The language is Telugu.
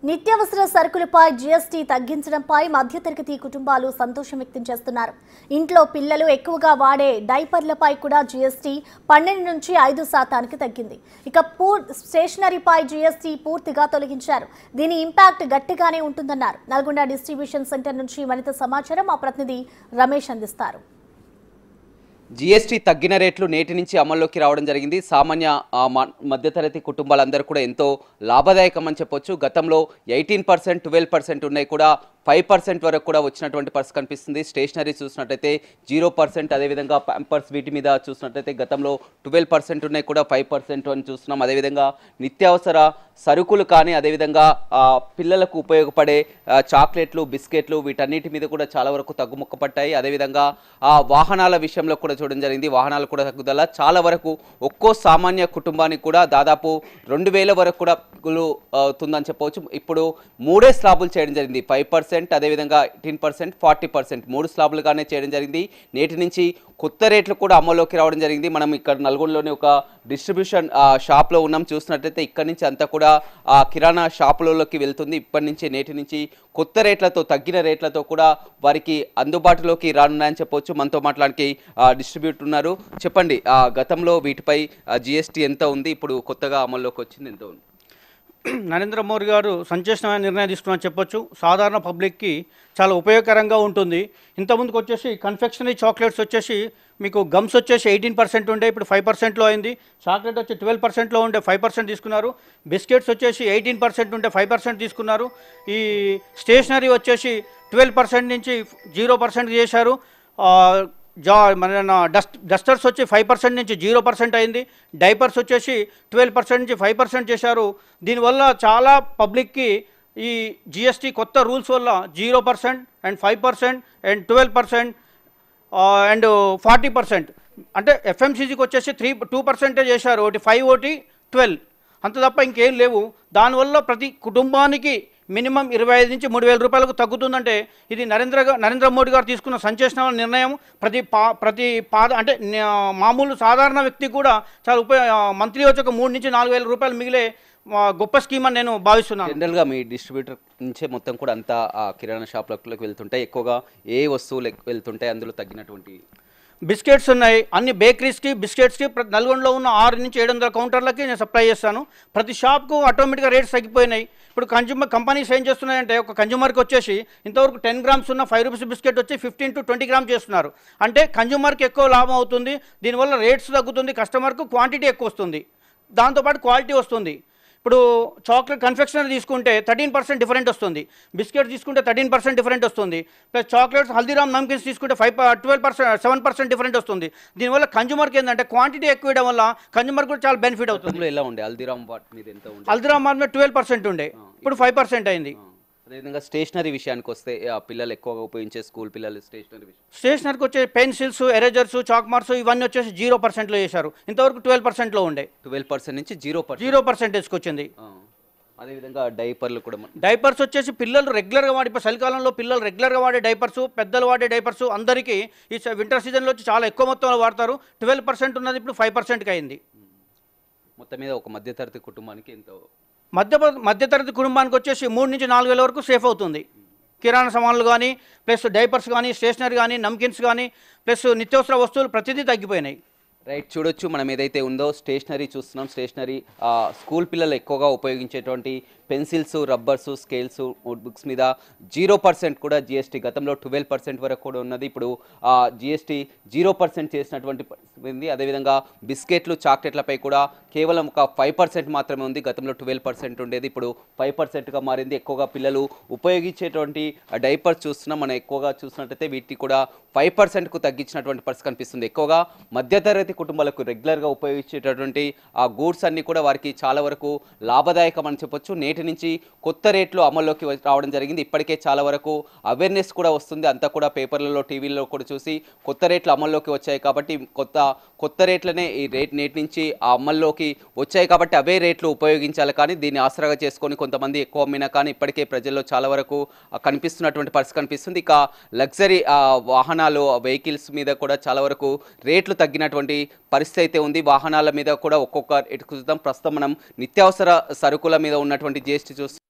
నిత్యావసర సరుకులపై జీఎస్టీ తగ్గించడంపై మధ్యతరగతి కుటుంబాలు సంతోషం వ్యక్తం చేస్తున్నారు. ఇంట్లో పిల్లలు ఎక్కువగా వాడే డైపర్లపై కూడా జీఎస్టీ 12 నుంచి 5% తగ్గింది. ఇక స్టేషనరీపై జీఎస్టీ పూర్తిగా తొలగించారు. దీని ఇంపాక్ట్ గట్టిగానే ఉంటుందన్నారు. నల్గొండ డిస్ట్రిబ్యూషన్ సెంటర్ నుంచి మరింత సమాచారం మా ప్రతినిధి రమేష్ అందిస్తారు. జీఎస్టీ తగ్గిన రేట్లు నేటి నుంచి అమల్లోకి రావడం జరిగింది. సామాన్య మధ్యతరగతి కుటుంబాలందరూ కూడా ఎంతో లాభదాయకం అని చెప్పొచ్చు. గతంలో 18%, 12% ఉన్నాయి కూడా 5% వరకు కూడా వచ్చినటువంటి పరిస్థితి కనిపిస్తుంది. స్టేషనరీ చూసినట్టయితే 0%, అదేవిధంగా ప్యాంపర్స్ వీటి మీద చూసినట్టయితే గతంలో 12% ఉన్నాయి కూడా 5% అని చూస్తున్నాం. అదేవిధంగా నిత్యావసర సరుకులు కానీ అదేవిధంగా పిల్లలకు ఉపయోగపడే చాక్లెట్లు, బిస్కెట్లు వీటన్నిటి మీద కూడా చాలా వరకు తగ్గుముక్క పట్టాయి. అదేవిధంగా వాహనాల విషయంలో కూడా చూడడం జరిగింది. వాహనాలు కూడా తగ్గుదల చాలా వరకు ఒక్కో సామాన్య కుటుంబానికి కూడా దాదాపు 2000 వరకు కూడా అవుతుందని చెప్పవచ్చు. ఇప్పుడు 3 స్లాబులు చేయడం జరిగింది. 5%, అదేవిధంగా 18%, 40% 3 స్లాబులుగానే చేయడం జరిగింది. నేటి నుంచి కొత్త రేట్లు కూడా అమల్లోకి రావడం జరిగింది. మనం ఇక్కడ నల్గొండలోని ఒక డిస్ట్రిబ్యూషన్ షాప్లో ఉన్నాం. చూసినట్లయితే ఇక్కడ నుంచి అంతా కూడా కిరాణా షాపులలోకి వెళ్తుంది. ఇప్పటి నుంచి నేటి నుంచి కొత్త రేట్లతో తగ్గిన రేట్లతో కూడా వారికి అందుబాటులోకి రానున్నాయని చెప్పవచ్చు. మనతో మాట్లాడానికి డిస్ట్రిబ్యూటర్ ఉన్నారు. చెప్పండి, గతంలో వీటిపై జీఎస్టీ ఎంత ఉంది, ఇప్పుడు కొత్తగా అమల్లోకి వచ్చింది ఎంత ఉంది? నరేంద్ర మోడీ గారు సంచలనమైన నిర్ణయం తీసుకున్నారని చెప్పొచ్చు. సాధారణ పబ్లిక్కి చాలా ఉపయోగకరంగా ఉంటుంది. ఇంతకుముందుకు వచ్చేసి కన్ఫెక్షనరీ చాక్లెట్స్ వచ్చేసి మీకు గమ్స్ వచ్చేసి 18% ఉండే, ఇప్పుడు 5%లో అయింది. చాక్లెట్ వచ్చి 12%లో ఉండే 5% తీసుకున్నారు. బిస్కెట్స్ వచ్చేసి 18% ఉంటే 5% తీసుకున్నారు. ఈ స్టేషనరీ వచ్చేసి 12% నుంచి 0% చేశారు. మన డస్టర్స్ వచ్చి 5% నుంచి 0% అయింది. డైపర్స్ వచ్చేసి 12% నుంచి 5% చేశారు. దీనివల్ల చాలా పబ్లిక్కి ఈ జిఎస్టీ కొత్త రూల్స్ వల్ల 0% అండ్ 5% అండ్ 12% అండ్ 40%, అంటే ఎఫ్ఎంసీజీకి వచ్చేసి 2% చేశారు. ఒకటి 5, ఒకటి 12, అంత తప్ప ఇంకేం లేవు. దానివల్ల ప్రతి కుటుంబానికి మినిమం 25 నుంచి 3000 రూపాయలకు తగ్గుతుందంటే ఇది నరేంద్ర మోడీ గారు తీసుకున్న సంచలన నిర్ణయం. అంటే మామూలు సాధారణ వ్యక్తి కూడా చాలా మంత్లీ వచ్చి ఒక 3 నుంచి 4000 రూపాయలు మిగిలే గొప్ప స్కీమ్ అని నేను భావిస్తున్నాను. జనరల్గా మీ డిస్ట్రిబ్యూటర్ నుంచే మొత్తం కూడా అంతా కిరాణా షాప్లకు వెళ్తుంటాయి, ఎక్కువగా ఏ వస్తువులు వెళ్తుంటాయి అందులో తగ్గినటువంటి? బిస్కెట్స్ ఉన్నాయి. అన్ని బేకరీస్కి బిస్కెట్స్కి నల్గొండలో ఉన్న 600 నుంచి 700 కౌంటర్లకి నేను సప్లై చేస్తాను. ప్రతి షాప్కు ఆటోమేటిక్గా రేట్స్ తగ్గిపోయినాయి. ఇప్పుడు కంపెనీస్ ఏం చేస్తున్నాయంటే ఒక కన్జ్యూమర్కి వచ్చేసి ఇంతవరకు 10 గ్రామ్స్ ఉన్న 5 రూపీస్ బిస్కెట్ వచ్చి 15 to 20 గ్రామ్స్ చేస్తున్నారు. అంటే కన్జ్యూమర్కి ఎక్కువ లాభం అవుతుంది. దీనివల్ల రేట్స్ తగ్గుతుంది, కస్టమర్కు క్వాంటిటీ ఎక్కువ వస్తుంది, దాంతోపాటు క్వాలిటీ వస్తుంది. ఇప్పుడు చాక్లెట్ కన్ఫెక్షనరీ తీసుకుంటే 13% డిఫరెంట్ వస్తుంది, బిస్కెట్ తీసుకుంటే 13% డిఫరెంట్ వస్తుంది, ప్లస్ చాక్లెట్స్ హల్దీరామ్ నమ్కిన్స్ తీసుకుంటే 7% డిఫరెంట్ వస్తుంది. దీనివల్ల కన్జ్యూమర్కి ఏంటంటే క్వాంటిటీ ఎక్కువ ఇవ్వడం వల్ల కన్జ్యూమర్ కూడా చాలా బెనిఫిట్ అవుతుంది. ఎలా ఉండే హల్దీరామ్ వాట్ మీద ఎంత ఉండే? హల్దీరామ్ వాట్ మీద 12% ఉండే, ఇప్పుడు 5% అయింది. అదేవిధంగా స్టేషనరీ విషయానికి వస్తే పిల్లలు ఎక్కువగా ఉపయోగించే స్కూల్ పిల్లలు స్టేషనరీకి వచ్చే పెన్సిల్స్, ఎరేజర్స్, చాక్ మార్క్స్ ఇవన్నీ వచ్చేసి 0%లో చేశారు. ఇంతవరకు 12%లో ఉండే, 12% నుంచి 0% వచ్చింది. అదేవిధంగా డైపర్లు కూడా, డైపర్స్ వచ్చేసి పిల్లలు రెగ్యులర్గా వాడే, ఇప్పుడు చలికాలంలో పిల్లలు రెగ్యులర్గా వాడే డైపర్స్, పెద్దలు వాడే డైపర్స్ అందరికీ ఈ వింటర్ సీజన్లో వచ్చి చాలా ఎక్కువ మొత్తంలో వాడతారు. 12% ఉన్నది ఇప్పుడు 5%కి అయింది. మొత్తం మీద ఒక మధ్యతరగతి కుటుంబానికి ఎంతో మధ్యతరగతి కుటుంబానికి వచ్చేసి 3 నుంచి 4000 వరకు సేఫ్ అవుతుంది. కిరాణా సామాన్లు కానీ, ప్లస్ డైపర్స్ కానీ, స్టేషనరీ కానీ, నమ్కిన్స్ కానీ, ప్లస్ నిత్యావసర వస్తువులు ప్రతిదీ తగ్గిపోయినాయి. రైట్, చూడొచ్చు మనం ఏదైతే ఉందో స్టేషనరీ చూస్తున్నాం. స్టేషనరీ స్కూల్ పిల్లలు ఎక్కువగా ఉపయోగించేటువంటి పెన్సిల్స్, రబ్బర్సు, స్కేల్స్, నోట్బుక్స్ మీద 0% కూడా జిఎస్టీ, గతంలో 12% వరకు కూడా ఉన్నది, ఇప్పుడు జిఎస్టీ 0% చేసినటువంటి పరిస్థితి. అదేవిధంగా బిస్కెట్లు, చాక్లెట్లపై కూడా కేవలం ఒక 5% మాత్రమే ఉంది. గతంలో 12% ఉండేది, ఇప్పుడు 5%గా మారింది. ఎక్కువగా పిల్లలు ఉపయోగించేటువంటి డైపర్స్ చూస్తున్నాం. మనం ఎక్కువగా చూసినట్టయితే వీటిని కూడా 5%కు తగ్గించినటువంటి పరిస్థితి కనిపిస్తుంది. ఎక్కువగా మధ్యతరగతి కుటుంబాలకు రెగ్యులర్గా ఉపయోగించేటటువంటి గూడ్స్ అన్ని కూడా వారికి చాలా వరకు లాభదాయకం అని చెప్పొచ్చు. నేటి నుంచి కొత్త రేట్లు అమల్లోకి రావడం జరిగింది. ఇప్పటికే చాలా వరకు అవేర్నెస్ కూడా వస్తుంది. అంతా కూడా పేపర్లలో, టీవీలలో కూడా చూసి కొత్త రేట్లు అమల్లోకి వచ్చాయి కాబట్టి కొత్త రేట్లనే ఈ నేటి నుంచి అమల్లోకి వచ్చాయి కాబట్టి అవే రేట్లు ఉపయోగించాలి. కానీ దీన్ని ఆసరాగా చేసుకొని కొంతమంది ఎక్కువ అమ్మినా కానీ ఇప్పటికే ప్రజల్లో చాలా వరకు కనిపిస్తున్నటువంటి పరిస్థితి కనిపిస్తుంది. ఇక లగ్జరీ వాహనాలు, వెహికల్స్ మీద కూడా చాలా వరకు రేట్లు తగ్గినటువంటి పరిస్థితి అయితే ఉంది. వాహనాల మీద కూడా ఒక్కొక్క చూద్దాం. ప్రస్తుతం మనం నిత్యావసర సరుకుల మీద ఉన్నటువంటి జీఎస్టీ చూస్తాం.